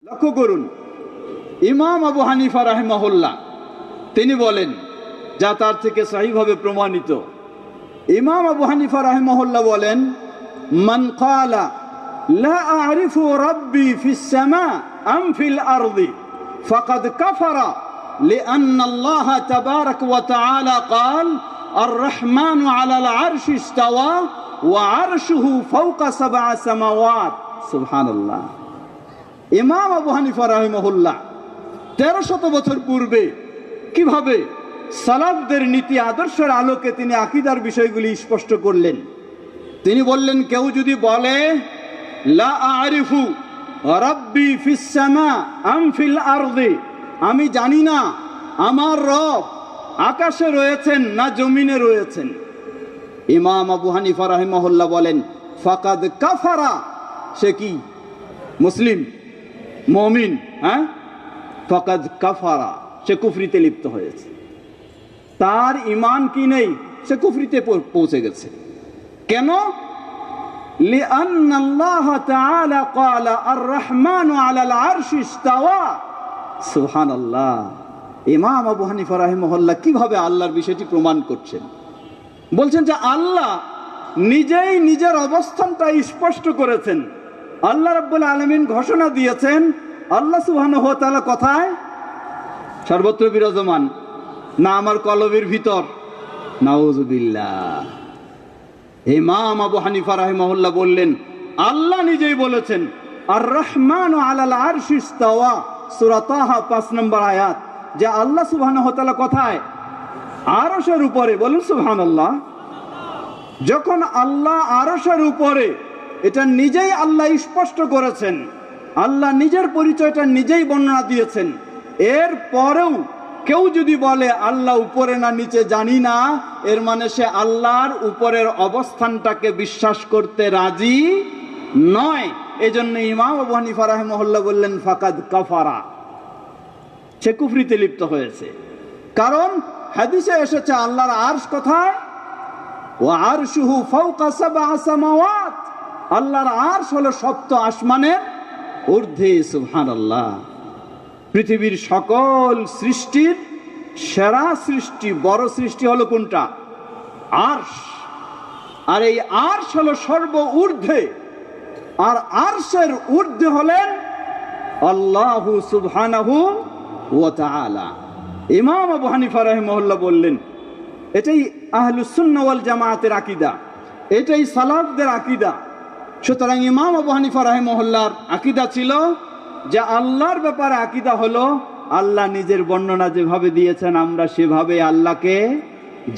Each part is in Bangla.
লক্ষ্য করুন, ইমাম আবু হানিফা রাহিমাহুল্লাহ তিনি বলেন, যা তার থেকে সহিভাবে প্রমাণিত, ইমাম আবু হানিফা রাহিমাহুল্লাহ বলেন, মান ক্বালা লা আ'রিফু রাব্বি ফিস সামা আম ফিল আরদি ফাকাদ কাফারা লিআন্না আল্লাহ তাবারাকা ওয়া তাআলা ক্বাল আর-রাহমানু আলাল আরশি ইসতাওয়া ওয়া আরশুহু ফাওকা সাবআ সামাওয়াত। সুবহানাল্লাহ। ইমাম আবু হানিফা রাহিমাহুল্লাহ 1300 বছর পূর্বে কিভাবে সালাফদের নীতি আদর্শের আলোকে তিনি আকীদার বিষয়গুলি স্পষ্ট করলেন। তিনি বললেন, কেউ যদি বলে লা আ'রিফু রাব্বি ফিস সামা আম ফিল আরদি, আমি জানি না আমার রব আকাশে রয়েছেন না জমিনে রয়েছেন, ইমাম আবু হানিফা রাহিমাহুল্লাহ বলেন ফাকাদ কাফারা, সে কি মুসলিম মুমিন? ফাকাদ কাফারা, সে কুফরিতে লিপ্ত হয়েছে। তার ঈমান কি নেই? সে কুফরিতে পৌঁছে গেছে। কেন? লিআন্না আল্লাহ তাআলা ক্বালা আর-রাহমানু আলাল আরশি ইসতাওয়া। সুবহানাল্লাহ। ইমাম আবু হানিফা রাহিমাহুল্লাহ কিভাবে আল্লাহর বিষয়টি প্রমাণ করছেন? বলছেন যে আল্লাহ নিজেই নিজের অবস্থানটা স্পষ্ট করেছেন। আল্লাহ রাব্বুল আলামিন ঘোষণা দিয়েছেন, আল্লাহ সুবহানাহু ওয়া তাআলা কোথায়? সর্বত্র বিরাজমান না আমার কলবের ভিতর? নাউযুবিল্লাহ। ইমাম আবু হানিফা রাহিমাহুল্লাহ বললেন, আল্লাহ নিজেই বলেছেন আর-রাহমানু আলাল আরশি ইসতাওয়া, সূরা তাহা 5 নম্বর আয়াত, যে আল্লাহ সুবহানাহু ওয়া তাআলা কোথায়? আরশের উপরে। বলুন সুবহানাল্লাহ। যখন আল্লাহ আরশের উপরে, এটা নিজেই আল্লাহ স্পষ্ট করেছেন, আল্লাহ নিজের পরিচয়টা নিজেই বর্ণনা দিয়েছেন। এর পরেও কেউ যদি বলে আল্লাহ উপরে না নিচে জানি না, এর মানে সে আল্লাহর উপরের অবস্থানটাকে বিশ্বাস করতে রাজি নয়। এজন্য ইমাম আবু হানিফা রাহিমাহুল্লাহ বললেন ফাকাদ কাফারা, সে কুফরিতে লিপ্ত হয়েছে। কারণ হাদিসে এসেছে আল্লাহর আরশ কোথায়? ওয়া আরশুহু ফাওকা সাবআ সামাওয়াত, আল্লাহর আরশ হলো 7 আসমানের ঊর্ধ্বে। সুবহানাল্লাহ। পৃথিবীর সকল সৃষ্টির সেরা সৃষ্টি, বড় সৃষ্টি হলো কোনটা? আরশ। আর এই আরশ হলো সর্ব ঊর্ধ্বে, আর আরশের ঊর্ধ্বে হলেন আল্লাহু সুবহানাহু ওয়া তাআলা। ইমাম আবু হানিফা রাহিমাহুল্লাহ বললেন, এটাই আহলুস সুন্নাহ ওয়াল জামাআতের আকীদা, এটাই সালাফদের আকীদা। সুতরাং ইমাম আবু হানিফা রাহিমাহুল্লাহর আকীদা ছিল যে আল্লাহর ব্যাপারে আকীদা হলো আল্লাহ নিজের বর্ণনা যেভাবে দিয়েছেন আমরা সেভাবে আল্লাহকে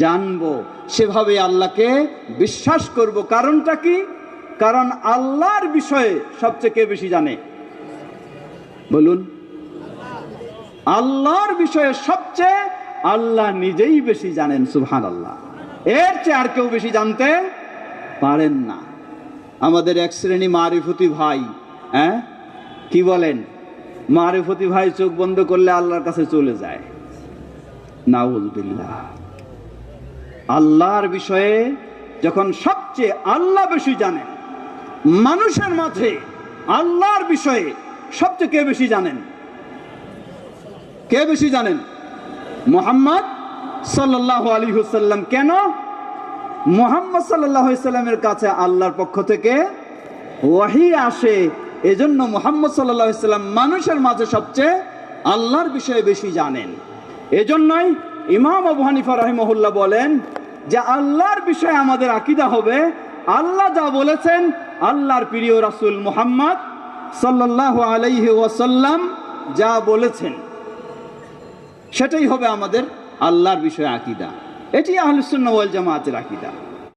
জানবো, সেভাবে আল্লাহকে বিশ্বাস করব। কারণটা কি? কারণ আল্লাহর বিষয়ে সবচেয়ে কে বেশি জানে? বলুন। আল্লাহর বিষয়ে সবচেয়ে আল্লাহ নিজেই বেশি জানেন। সুবহানাল্লাহ। এর চেয়ে আর কেউ বেশি জানতে পারেন না। আমাদের এক শ্রেণী মারিফতি ভাই, কি বলেন? মারিফতি ভাই চোখ বন্ধ করলে আল্লাহর কাছে চলে যায়। নাউযুবিল্লাহ। আল্লাহর বিষয়ে যখন সবচেয়ে আল্লাহ বেশি জানেন, মানুষের মাঝে আল্লাহর বিষয়ে সবচেয়ে কে বেশি জানেন? কে বেশি জানেন? মুহাম্মদ সাল্লাল্লাহু আলাইহি ওয়াসাল্লাম। কেন? মুহাম্মদ সাল্লাল্লাহু আলাইহি ওয়াসাল্লামের কাছে আল্লাহর পক্ষ থেকে ওহী আসে, এজন্য মুহাম্মদ সাল্লাল্লাহু আলাইহি ওয়াসাল্লাম মানুষের মাঝে সবচেয়ে আল্লাহর বিষয়ে বেশি জানেন। এজন্যই ইমাম আবু হানিফা রাহিমাহুল্লাহ বলেন যে আল্লাহর বিষয়ে আমাদের আকীদা হবে আল্লাহ যা বলেছেন, আল্লাহর প্রিয় রাসূল মুহাম্মদ সাল্লাল্লাহু আলাইহি ওয়াসাল্লাম যা বলেছেন সেটাই হবে আমাদের আল্লাহর বিষয়ে আকীদা। এটি আহলুস সুন্নাহ ওয়াল জামাআতের আকীদা।